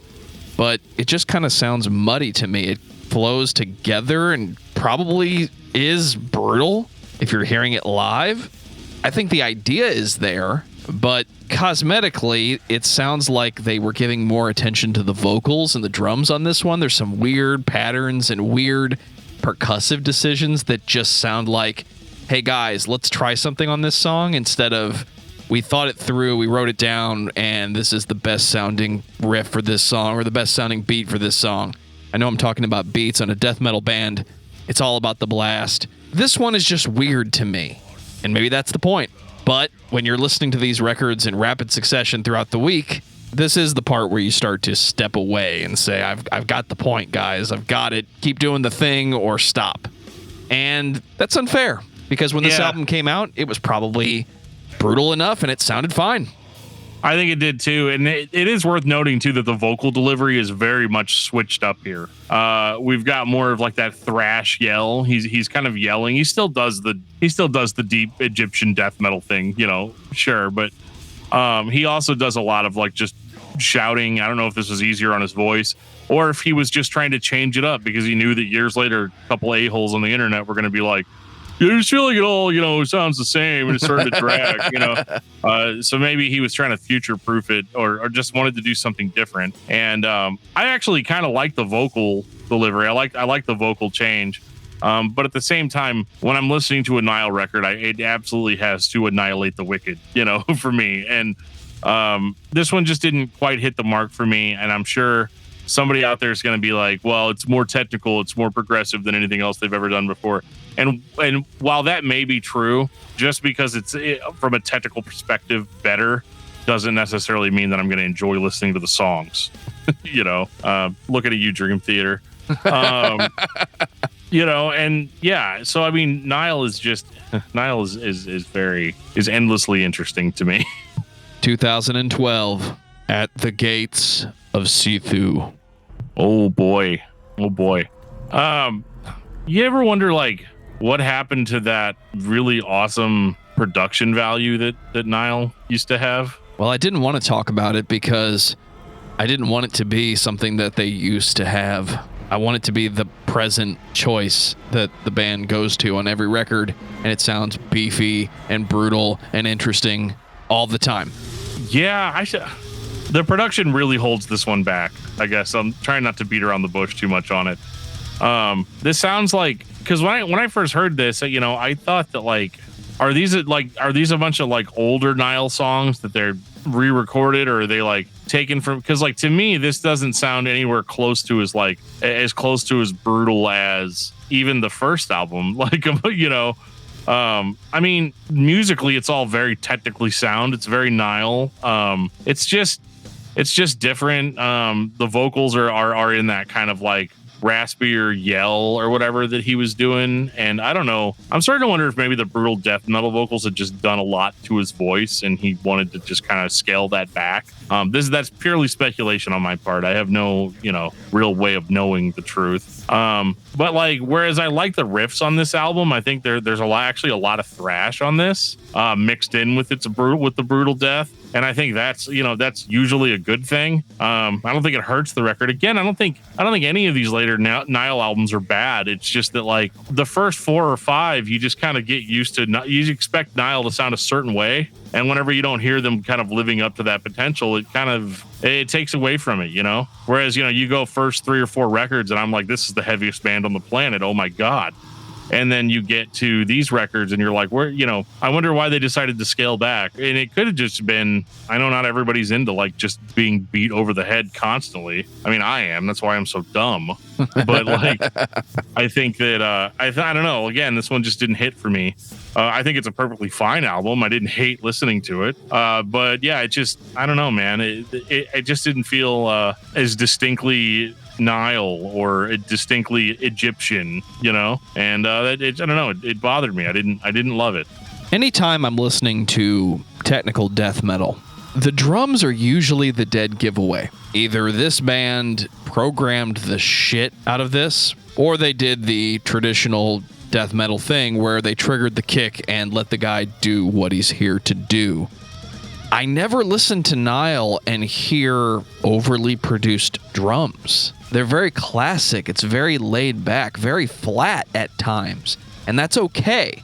but it just kind of sounds muddy to me. It flows together and probably is brutal if you're hearing it live. I think the idea is there, but cosmetically, it sounds like they were giving more attention to the vocals and the drums on this one. There's some weird patterns and weird percussive decisions that just sound like, hey guys, let's try something on this song, instead of we thought it through, we wrote it down, and this is the best sounding riff for this song or the best sounding beat for this song. I know I'm talking about beats on a death metal band. It's all about the blast. This one is just weird to me, and maybe that's the point. But when you're listening to these records in rapid succession throughout the week, this is the part where you start to step away and say, I've got the point, guys. I've got it. Keep doing the thing or stop. And that's unfair, because when this album came out, it was probably brutal enough and it sounded fine. I think it did too, and it is worth noting too that the vocal delivery is very much switched up here. We've got more of like that thrash yell. He's kind of yelling. He still does the deep Egyptian death metal thing, sure, but he also does a lot of like just shouting. I don't know if this was easier on his voice or if he was just trying to change it up because he knew that years later a couple a-holes on the internet were going to be like, I just feel like it all, sounds the same and it's starting to drag, So maybe he was trying to future-proof it or just wanted to do something different. And I actually kind of like the vocal delivery. I like the vocal change. But at the same time, when I'm listening to a Nile record, it absolutely has to annihilate the wicked, for me. And this one just didn't quite hit the mark for me. And I'm sure somebody out there is going to be like, well, it's more technical, it's more progressive than anything else they've ever done before. And while that may be true, just because it's from a technical perspective better doesn't necessarily mean that I'm going to enjoy listening to the sonking at you, Dream Theater. And yeah, so I mean, Nile is endlessly interesting to me. 2012, At the Gates of Sithu. Oh boy. You ever wonder like what happened to that really awesome production value that Nile used to have? Well, I didn't want to talk about it because I didn't want it to be something that they used to have. I want it to be the present choice that the band goes to on every record, and it sounds beefy and brutal and interesting all the time. Yeah, the production really holds this one back. I guess I'm trying not to beat around the bush too much on it. This sounds like, because when I first heard this, I thought that like, are these a bunch of like older Nile songs that they're re-recorded, or are they like taken from? Because like to me, this doesn't sound anywhere close to as brutal as even the first album. Like I mean, musically, it's all very technically sound. It's very Nile. It's just different. The vocals are in that kind of like raspier yell or whatever that he was doing, and I don't know. I'm starting to wonder if maybe the brutal death metal vocals had just done a lot to his voice, and he wanted to just kind of scale that back. That's purely speculation on my part. I have no real way of knowing the truth. But like, whereas I like the riffs on this album, I think there's a lot of thrash on this, mixed in with the brutal death. And I think that's usually a good thing. I don't think it hurts the record. Again, I don't think any of these later Nile albums are bad. It's just that like the first 4 or 5, you just kind of get used to. You expect Nile to sound a certain way, and whenever you don't hear them kind of living up to that potential, it takes away from it, Whereas you go first 3 or 4 records, and I'm like, this is the heaviest band on the planet. Oh my god. And then you get to these records and you're like, I wonder why they decided to scale back. And it could have just been, I know not everybody's into like just being beat over the head constantly. I mean, I am. That's why I'm so dumb. But like, I think that, I don't know. Again, this one just didn't hit for me. I think it's a perfectly fine album. I didn't hate listening to it. But yeah, I don't know, man. It just didn't feel as distinctly Nile or distinctly Egyptian, and I don't know, it bothered me. I didn't love it. Anytime I'm listening to technical death metal, the drums are usually the dead giveaway. Either this band programmed the shit out of this, or they did the traditional death metal thing where they triggered the kick and let the guy do what he's here to do. I never listen to Nile and hear overly produced drums. They're very classic. It's very laid back, very flat at times. And that's okay.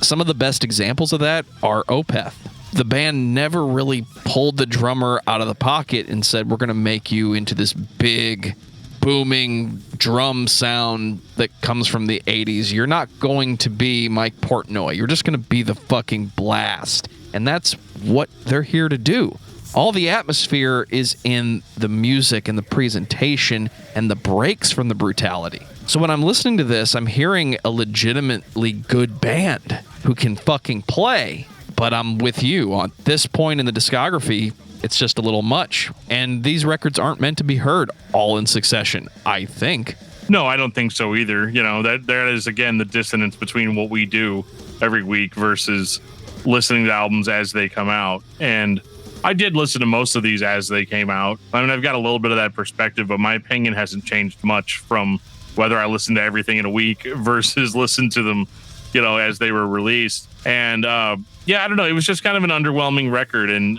Some of the best examples of that are Opeth. The band never really pulled the drummer out of the pocket and said, we're going to make you into this big, booming drum sound that comes from the 80s. You're not going to be Mike Portnoy. You're just going to be the fucking blast. And that's what they're here to do. All the atmosphere is in the music and the presentation and the breaks from the brutality. So when I'm listening to this, I'm hearing a legitimately good band who can fucking play. But I'm with you. On this point in the discography, it's just a little much. And these records aren't meant to be heard all in succession, I think. No, I don't think so either. That is, again, the dissonance between what we do every week versus listening to albums as they come out. And I did listen to most of these as they came out. I mean, I've got a little bit of that perspective, but my opinion hasn't changed much from whether I listened to everything in a week versus listen to them, as they were released. And I don't know. It was just kind of an underwhelming record. And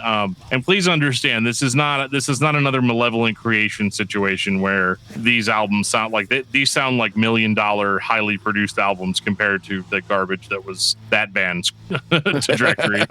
please understand, this is not another Malevolent Creation situation where these albums sound like these sound like $1 million highly produced albums compared to the garbage that was that band's trajectory.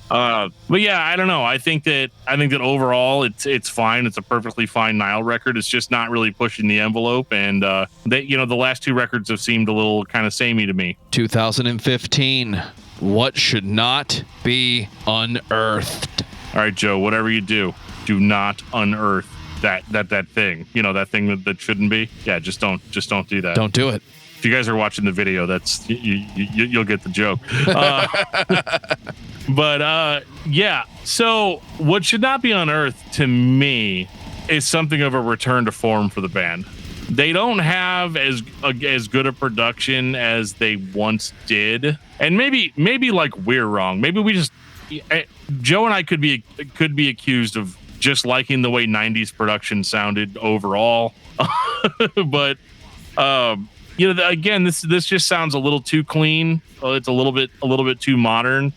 But yeah, I don't know. I think that overall it's fine. It's a perfectly fine Nile record. It's just not really pushing the envelope. And the last 2 records have seemed a little kind of samey to me. 2015. What should not be unearthed? All right, Joe, whatever you do not unearth that thing. That thing that shouldn't be. Yeah, just don't do that. Don't do it. If you guys are watching the video, that's you'll get the joke. But yeah. So what should not be unearthed to me is something of a return to form for the band. They don't have as good a production as they once did, and maybe like we're wrong. Maybe we just Joe and I could be accused of just liking the way 90s production sounded overall, but again, this just sounds a little too clean. It's a little bit too modern,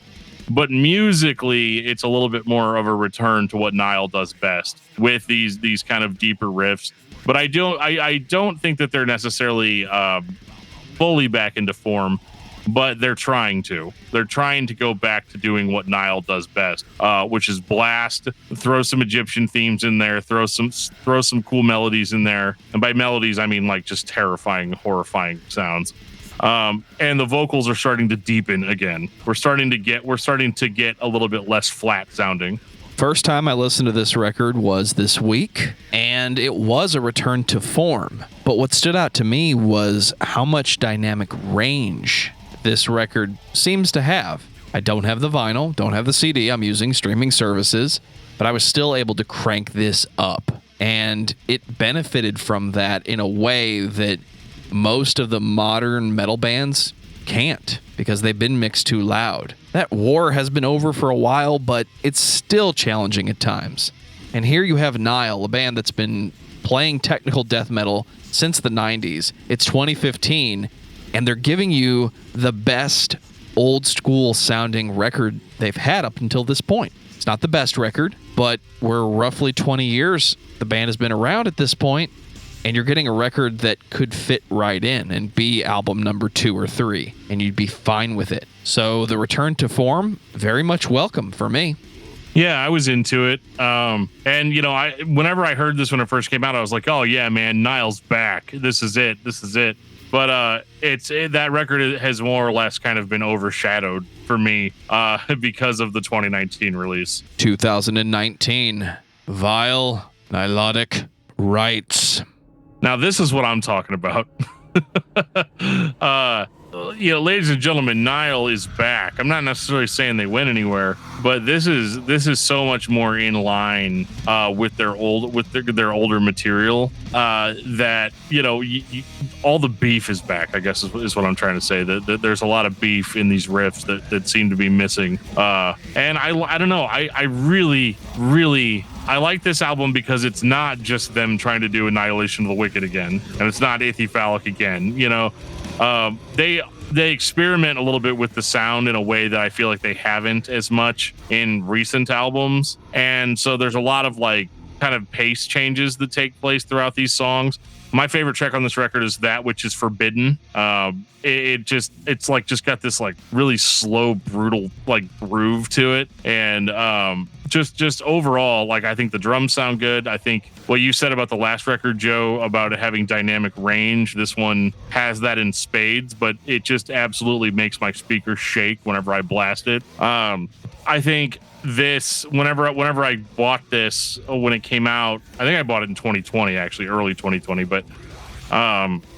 but musically, it's a little bit more of a return to what Nile does best with these kind of deeper riffs. But I don't think that they're necessarily fully back into form, but they're trying to. They're trying to go back to doing what Nile does best, which is blast, throw some Egyptian themes in there, throw some cool melodies in there. And by melodies, I mean like just terrifying, horrifying sounds. And the vocals are starting to deepen again. We're starting to get a little bit less flat sounding. First time I listened to this record was this week, and it was a return to form. But what stood out to me was how much dynamic range this record seems to have. I don't have the vinyl, don't have the CD, I'm using streaming services, but I was still able to crank this up. And it benefited from that in a way that most of the modern metal bands can't, because they've been mixed too loud. That war has been over for a while, but it's still challenging at times. And here you have Nile, a band that's been playing technical death metal since the 90s. It's 2015, and they're giving you the best old school sounding record they've had up until this point. It's not the best record, but we're roughly 20 years the band has been around at this point, and you're getting a record that could fit right in and be album number 2 or 3, and you'd be fine with it. So the return to form, very much welcome for me. Yeah, I was into it. And whenever I heard this when it first came out, I was like, oh yeah, man, Nile's back. This is it. But that record has more or less kind of been overshadowed for me because of the 2019 release. 2019, Vile Nilotic Rites. Now, this is what I'm talking about. Ladies and gentlemen, Nile is back. I'm not necessarily saying they went anywhere, but this is so much more in line with their older material that all the beef is back. I guess is what I'm trying to say. That there's a lot of beef in these riffs that seem to be missing. And I don't know. I really I like this album because it's not just them trying to do Annihilation of the Wicked again, and it's not Ithyphallic again. They experiment a little bit with the sound in a way that I feel like they haven't as much in recent albums, and so there's a lot of like kind of pace changes that take place throughout these songs. My favorite track on this record is That Which Is Forbidden. It's like just got this like really slow, brutal like groove to it, and just overall, like I think the drums sound good. I think what you said about the last record, Joe, about it having dynamic range, this one has that in spades, but it just absolutely makes my speakers shake whenever I blast it. I think this, whenever I bought this when it came out, I think I bought it in 2020, actually early 2020, but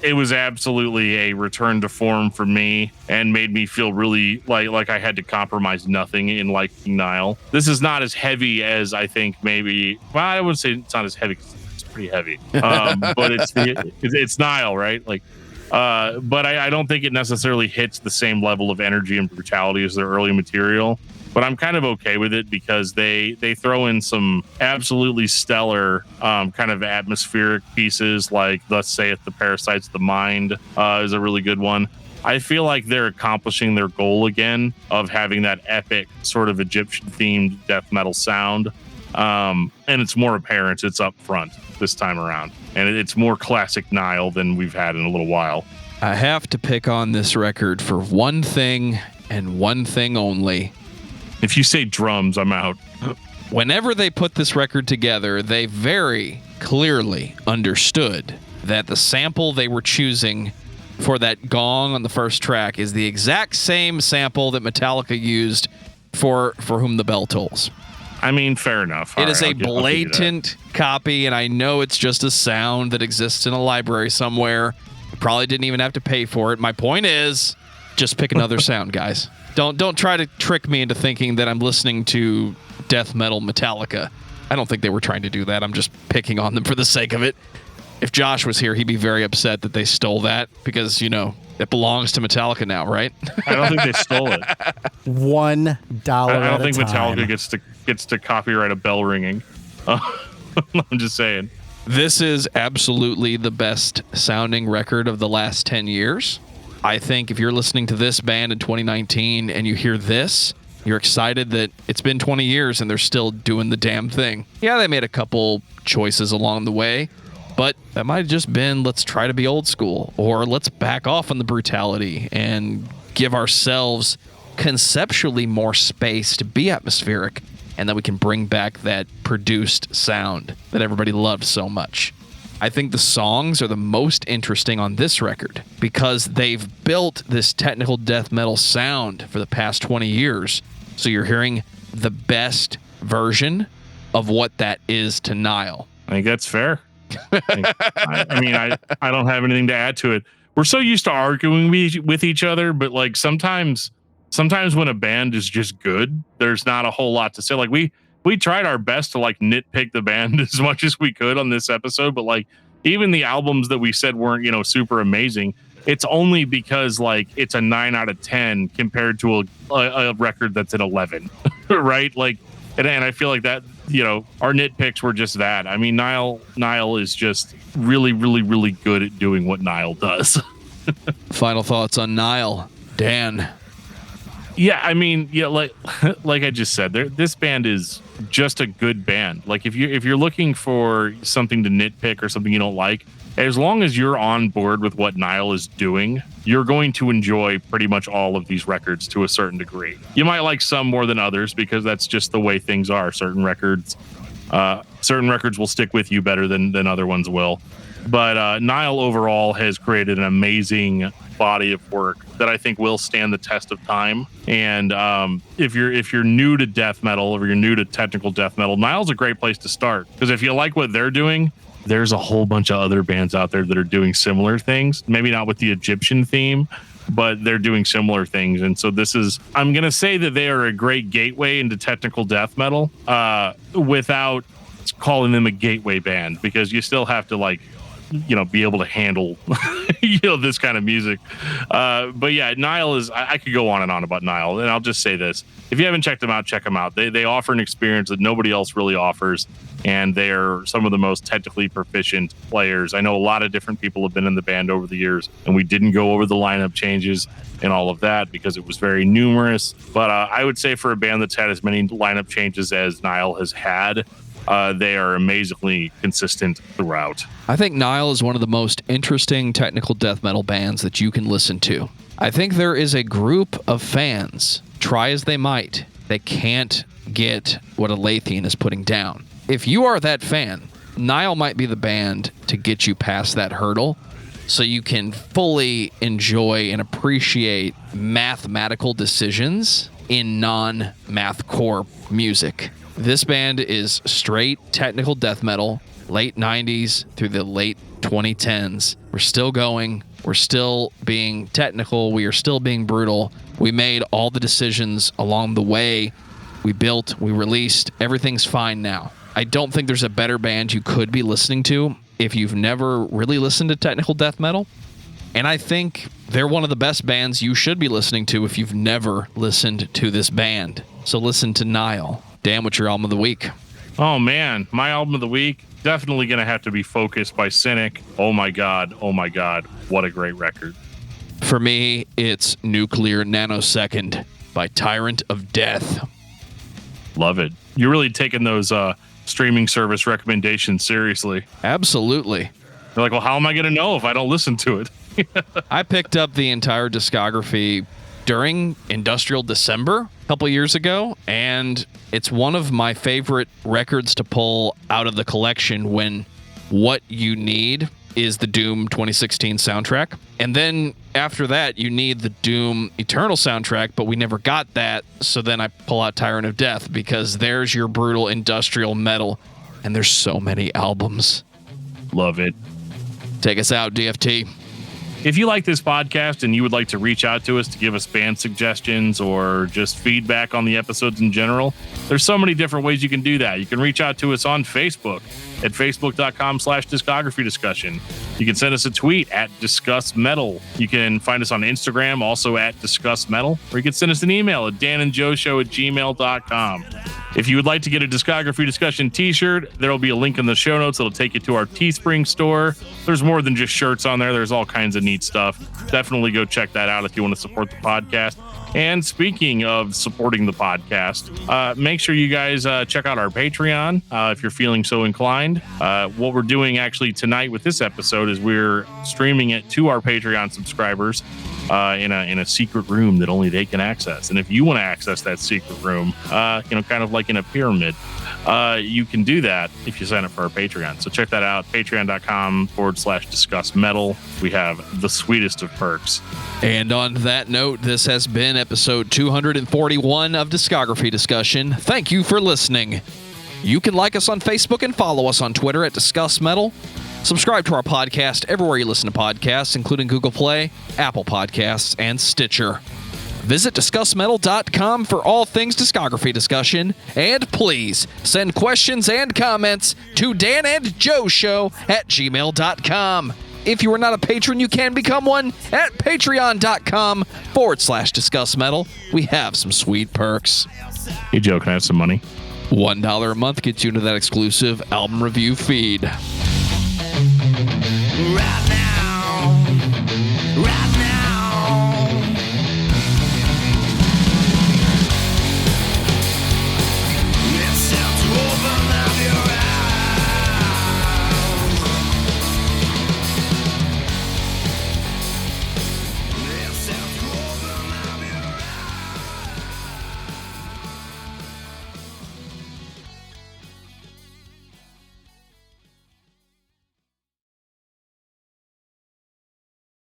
it was absolutely a return to form for me and made me feel really like I had to compromise nothing in liking Nile. This is not as heavy as I think maybe, well, I would say it's not as heavy, 'cause it's pretty heavy, but it's Nile, right? Like, but I don't think it necessarily hits the same level of energy and brutality as their early material. But I'm kind of okay with it because they throw in some absolutely stellar kind of atmospheric pieces, like Thus Saith the Parasites of the Mind is a really good one. I feel like they're accomplishing their goal again of having that epic sort of Egyptian-themed death metal sound. And it's more apparent, it's up front this time around. And it's more classic Nile than we've had in a little while. I have to pick on this record for one thing and one thing only. If you say drums, I'm out. Whenever they put this record together, they very clearly understood that the sample they were choosing for that gong on the first track is the exact same sample that Metallica used for Whom the Bell Tolls. I mean, fair enough. It is a blatant copy, and I know it's just a sound that exists in a library somewhere. You probably didn't even have to pay for it. My point is, just pick another sound, guys. Don't try to trick me into thinking that I'm listening to death metal Metallica. I don't think they were trying to do that. I'm just picking on them for the sake of it. If Josh was here, he'd be very upset that they stole that because, you know, it belongs to Metallica now, right? I don't think they stole it. $1 I don't at think a time. Metallica gets to copyright a bell ringing. I'm just saying. This is absolutely the best sounding record of the last 10 years. I think if you're listening to this band in 2019 and you hear this, you're excited that it's been 20 years and they're still doing the damn thing. Yeah, they made a couple choices along the way, but that might have just been, let's try to be old school, or let's back off on the brutality and give ourselves conceptually more space to be atmospheric, and then we can bring back that produced sound that everybody loved so much. I think the songs are the most interesting on this record because they've built this technical death metal sound for the past 20 years. So you're hearing the best version of what that is to Nile. I think that's fair. I don't have anything to add to it. We're so used to arguing with each other, but like sometimes when a band is just good, there's not a whole lot to say. Like we tried our best to like nitpick the band as much as we could on this episode, but like even the albums that we said weren't, you know, super amazing, it's only because like it's a 9 out of 10 compared to a record that's an 11, right? Like, and I feel like that, you know, our nitpicks were just that. I mean, Nile is just really, really, really good at doing what Nile does. Final thoughts on Nile, Dan? Yeah, I mean, yeah, like I just said, this band is just a good band. Like if you're looking for something to nitpick or something you don't like, as long as you're on board with what Nile is doing, you're going to enjoy pretty much all of these records to a certain degree. You might like some more than others because that's just the way things are. Certain records will stick with you better than other ones will. But Nile overall has created an amazing body of work that I think will stand the test of time. And if you're new to death metal or you're new to technical death metal, Nile's a great place to start because if you like what they're doing, there's a whole bunch of other bands out there that are doing similar things. Maybe not with the Egyptian theme, but they're doing similar things. And so I'm going to say that they are a great gateway into technical death metal without calling them a gateway band because you still have to like, you know, be able to handle, you know, this kind of music. But yeah, Nile is, I could go on and on about Nile, and I'll just say this. If you haven't checked them out, check them out. They offer an experience that nobody else really offers, and they're some of the most technically proficient players. I know a lot of different people have been in the band over the years, and we didn't go over the lineup changes and all of that because it was very numerous. But I would say for a band that's had as many lineup changes as Nile has had, they are amazingly consistent throughout. I think Nile is one of the most interesting technical death metal bands that you can listen to. I think there is a group of fans, try as they might, they can't get what Alathian is putting down. If you are that fan, Nile might be the band to get you past that hurdle so you can fully enjoy and appreciate mathematical decisions in non-math core music. This band is straight technical death metal, late 90s through the late 2010s. We're still going. We're still being technical. We are still being brutal. We made all the decisions along the way. We built, we released. Everything's fine now. I don't think there's a better band you could be listening to if you've never really listened to technical death metal. And I think they're one of the best bands you should be listening to if you've never listened to this band. So listen to Nile. Dan, what's your album of the week? Oh, man. My album of the week, definitely going to have to be Focused by Cynic. Oh, my God. Oh, my God. What a great record. For me, it's Nuclear Nanosecond by Tyrant of Death. Love it. You're really taking those streaming service recommendations seriously. Absolutely. You're like, well, how am I going to know if I don't listen to it? I picked up the entire discography during Industrial December a couple years ago, and it's one of my favorite records to pull out of the collection when what you need is the Doom 2016 soundtrack. And then after that, you need the Doom Eternal soundtrack, but we never got that. So then I pull out Tyrant of Death because there's your brutal industrial metal, and there's so many albums. Love it. Take us out, DFT. If you like this podcast and you would like to reach out to us to give us band suggestions or just feedback on the episodes in general, there's so many different ways you can do that. You can reach out to us on Facebook at facebook.com/discography discussion. You can send us a tweet at discussmetal. You can find us on Instagram also at discussmetal, or you can send us an email at danandjoeshow@gmail.com. If you would like to get a Discography Discussion t-shirt, there will be a link in the show notes that'll take you to our Teespring store. There's more than just shirts on there. There's all kinds of neat stuff. Definitely go check that out if you want to support the podcast. And speaking of supporting the podcast, make sure you guys check out our Patreon if you're feeling so inclined. What we're doing actually tonight with this episode is we're streaming it to our Patreon subscribers in a secret room that only they can access. And if you want to access that secret room, kind of like in a pyramid, you can do that if you sign up for our Patreon. So check that out, patreon.com/discussmetal. We have the sweetest of perks. And on that note, this has been episode 241 of Discography Discussion. Thank you for listening. You can like us on Facebook and follow us on Twitter at discussmetal. Subscribe to our podcast everywhere you listen to podcasts, including Google Play, Apple Podcasts, and Stitcher. Visit discussmetal.com for all things discography discussion, and please send questions and comments to danandjoeshow@gmail.com. If you are not a patron, you can become one at patreon.com/discussmetal. We have some sweet perks. Hey, Joe, can I have some money? $1 a month gets you into that exclusive album review feed.